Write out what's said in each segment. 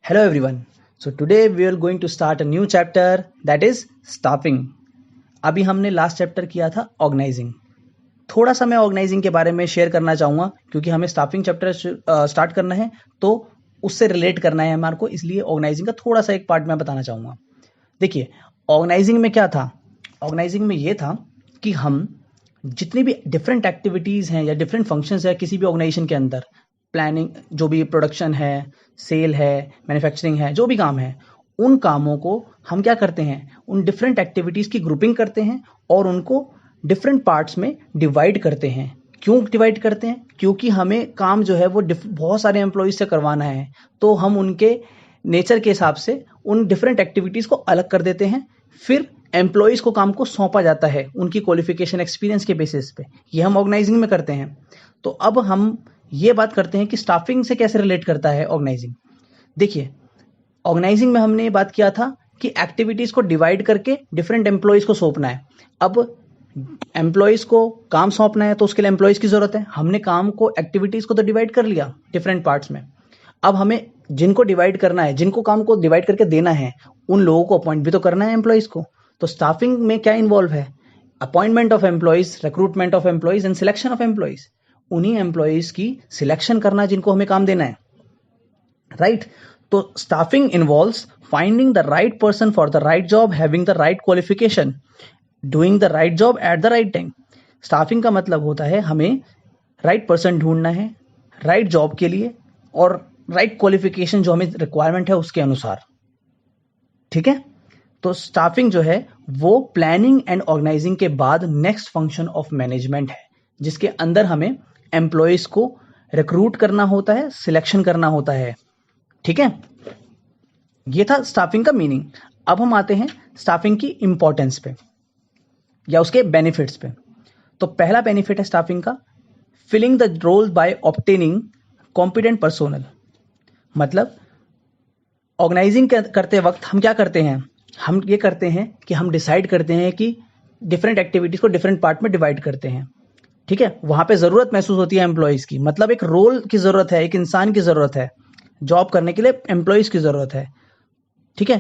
Hello everyone. So today we are going to start a new chapter that is staffing. अभी हमने last chapter किया था organising. थोड़ा सा मैं ऑर्गेनाइजिंग के बारे में शेयर करना चाहूँगा क्योंकि हमें स्टाफिंग चैप्टर स्टार्ट करना है तो उससे रिलेट करना है हमारे को, इसलिए ऑर्गेनाइजिंग का थोड़ा सा एक पार्ट मैं बताना चाहूँगा. देखिए ऑर्गेनाइजिंग में क्या था. ऑर्गेनाइजिंग में ये था कि हम जितनी भी डिफरेंट एक्टिविटीज़ हैं या डिफरेंट फंक्शंस है किसी भी ऑर्गेनाइजेशन के अंदर, प्लानिंग जो भी प्रोडक्शन है, सेल है, मैन्युफैक्चरिंग है, जो भी काम है, उन कामों को हम क्या करते हैं, उन डिफरेंट एक्टिविटीज़ की ग्रुपिंग करते हैं और उनको डिफरेंट पार्ट्स में डिवाइड करते हैं. क्यों डिवाइड करते हैं? क्योंकि हमें काम जो है वो बहुत सारे एम्प्लॉयज़ से करवाना है, तो हम उनके नेचर के हिसाब से उन डिफरेंट एक्टिविटीज़ को अलग कर देते हैं. फिर एम्प्लॉयज़ को काम को सौंपा जाता है उनकी क्वालिफिकेशन एक्सपीरियंस के बेसिस पे. ये हम ऑर्गेनाइजिंग में करते हैं. तो अब हम ये बात करते हैं कि स्टाफिंग से कैसे रिलेट करता है ऑर्गेनाइजिंग. देखिए ऑर्गेनाइजिंग में हमने ये बात किया था कि एक्टिविटीज़ को डिवाइड करके डिफरेंट एम्प्लॉयज़ को सौंपना है. अब एम्प्लॉयज़ को काम सौंपना है तो उसके लिए एम्प्लॉयज़ की ज़रूरत है. हमने काम को, एक्टिविटीज़ को तो डिवाइड कर लिया डिफरेंट पार्ट्स में. अब हमें जिनको डिवाइड करना है, जिनको काम को डिवाइड करके देना है, उन लोगों को अपॉइंट भी तो करना है एम्प्लॉयज़ को. तो स्टाफिंग में क्या इन्वॉल्व है? Appointment of employees, recruitment of employees and selection of employees. उन्हीं एम्प्लॉयज़ की सिलेक्शन करना जिनको हमें काम देना है, राइट. तो staffing involves finding the right person for the right job, having the right qualification, doing the right job at the right time. Staffing का मतलब होता है हमें राइट पर्सन ढूंढना है राइट जॉब के लिए और राइट क्वालिफिकेशन जो हमें रिक्वायरमेंट है उसके अनुसार. ठीक है. तो स्टाफिंग जो है वो प्लानिंग एंड ऑर्गेनाइजिंग के बाद नेक्स्ट फंक्शन ऑफ मैनेजमेंट है, जिसके अंदर हमें एम्प्लॉयज़ को रिक्रूट करना होता है, सिलेक्शन करना होता है. ठीक है. ये था स्टाफिंग का मीनिंग. अब हम आते हैं स्टाफिंग की इंपॉर्टेंस पे या उसके बेनिफिट्स पे. तो पहला बेनिफिट है स्टाफिंग का, filling the role by obtaining competent personnel. मतलब ऑर्गेनाइजिंग करते वक्त हम क्या करते हैं, हम ये करते हैं कि हम डिसाइड करते हैं कि डिफरेंट एक्टिविटीज़ को डिफरेंट पार्ट में डिवाइड करते हैं. ठीक है. वहाँ पे ज़रूरत महसूस होती है एम्प्लॉयज़ की, मतलब एक रोल की ज़रूरत है, एक इंसान की ज़रूरत है, जॉब करने के लिए एम्प्लॉयज़ की ज़रूरत है. ठीक है.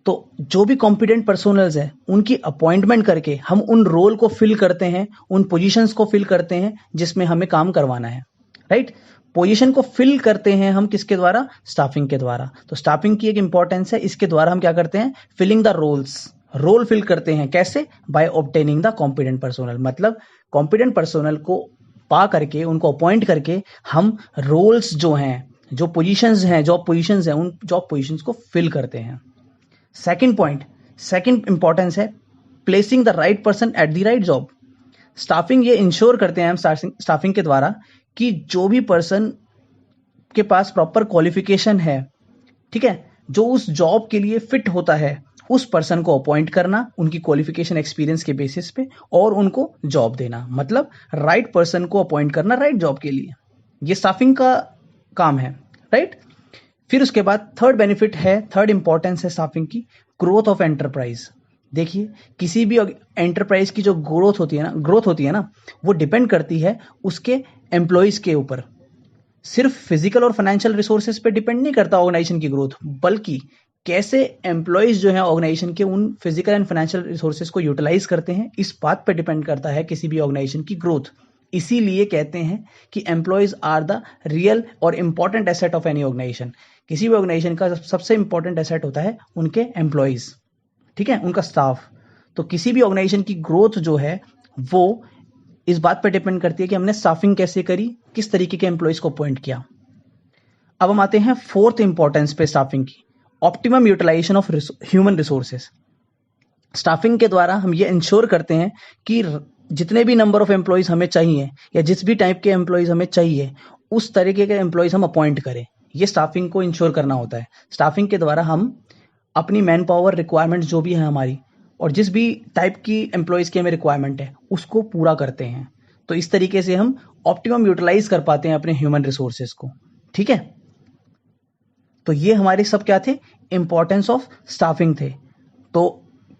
तो जो भी कॉम्पिटेंट पर्सोनल्स हैं उनकी अपॉइंटमेंट करके हम उन रोल को फिल करते हैं, उन पोजीशंस को फिल करते हैं जिसमें हमें काम करवाना है, राइट. पोजीशन को फिल करते हैं हम किसके द्वारा? स्टाफिंग के द्वारा. तो स्टाफिंग की एक इंपॉर्टेंस है, इसके द्वारा हम क्या करते हैं? Filling the roles. Role fill करते हैं कैसे? By obtaining the competent personnel. मतलब कॉम्पिटेंट पर्सोनल को पा करके, उनको अपॉइंट करके हम रोल्स जो हैं, जो पोजीशंस हैं, जॉब पोजीशंस हैं, उन जॉब पोजीशंस को फिल करते हैं. सेकंड पॉइंट, सेकंड इंपॉर्टेंस है placing the right person at the right job. Staffing ये इंश्योर करते हैं हम स्टाफिंग के द्वारा कि जो भी पर्सन के पास प्रॉपर क्वालिफिकेशन है, ठीक है, जो उस जॉब के लिए फिट होता है, उस पर्सन को अपॉइंट करना उनकी क्वालिफिकेशन एक्सपीरियंस के बेसिस पे और उनको जॉब देना. मतलब राइट पर्सन को अपॉइंट करना राइट जॉब के लिए. ये स्टाफिंग का काम है, राइट. फिर उसके बाद थर्ड बेनिफिट है, थर्ड इंपॉर्टेंस है स्टाफिंग की, ग्रोथ ऑफ एंटरप्राइज. देखिए किसी भी एंटरप्राइज की जो ग्रोथ होती है ना, वो डिपेंड करती है उसके एम्प्लॉयज़ के ऊपर. सिर्फ फिजिकल और फाइनेंशियल रिसोर्सेज पे डिपेंड नहीं करता ऑर्गेनाइजेशन की ग्रोथ, बल्कि कैसे एम्प्लॉयज़ जो है ऑर्गेनाइजेशन के उन फिजिकल एंड फाइनेंशियल रिसोर्सेज को यूटिलाइज करते हैं, इस बात पे डिपेंड करता है किसी भी ऑर्गेनाइजेशन की ग्रोथ. इसीलिए कहते हैं कि एम्प्लॉयज़ आर द रियल और important asset of any organization. किसी भी ऑर्गेनाइजेशन का सबसे इंपॉर्टेंट एसेट होता है उनके एम्प्लॉयज़, ठीक है, उनका स्टाफ. तो किसी भी ऑर्गेनाइजेशन की ग्रोथ जो है वो इस बात पर डिपेंड करती है कि हमने स्टाफिंग कैसे करी, किस तरीके के एम्प्लॉयज़ को अपॉइंट किया. अब हम आते हैं फोर्थ इंपॉर्टेंस पे स्टाफिंग की, optimum utilization of human resources. Staffing के द्वारा हम ये इंश्योर करते हैं कि जितने भी नंबर ऑफ एम्प्लॉयज़ हमें चाहिए या जिस भी टाइप के एम्प्लॉयज़ हमें चाहिए उस तरीके के एम्प्लॉयज़ हम अपॉइंट करें. ये स्टाफिंग को इंश्योर करना होता है. स्टाफिंग के द्वारा हम अपनी मैन पावर रिक्वायरमेंट्स जो भी है हमारी, और जिस भी टाइप की एम्प्लॉयज़ की हमें रिक्वायरमेंट है उसको पूरा करते हैं. तो इस तरीके से हम ऑप्टिमम यूटिलाइज कर पाते हैं अपने ह्यूमन रिसोर्सेज को. ठीक है. तो ये हमारे सब क्या थे? इंपॉर्टेंस ऑफ स्टाफिंग थे. तो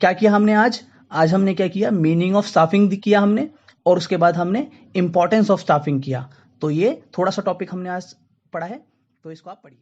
क्या किया हमने आज हमने क्या किया? मीनिंग ऑफ स्टाफिंग किया हमने, और उसके बाद हमने इंपॉर्टेंस ऑफ स्टाफिंग किया. तो ये थोड़ा सा टॉपिक हमने आज पढ़ा है, तो इसको आप पढ़िए.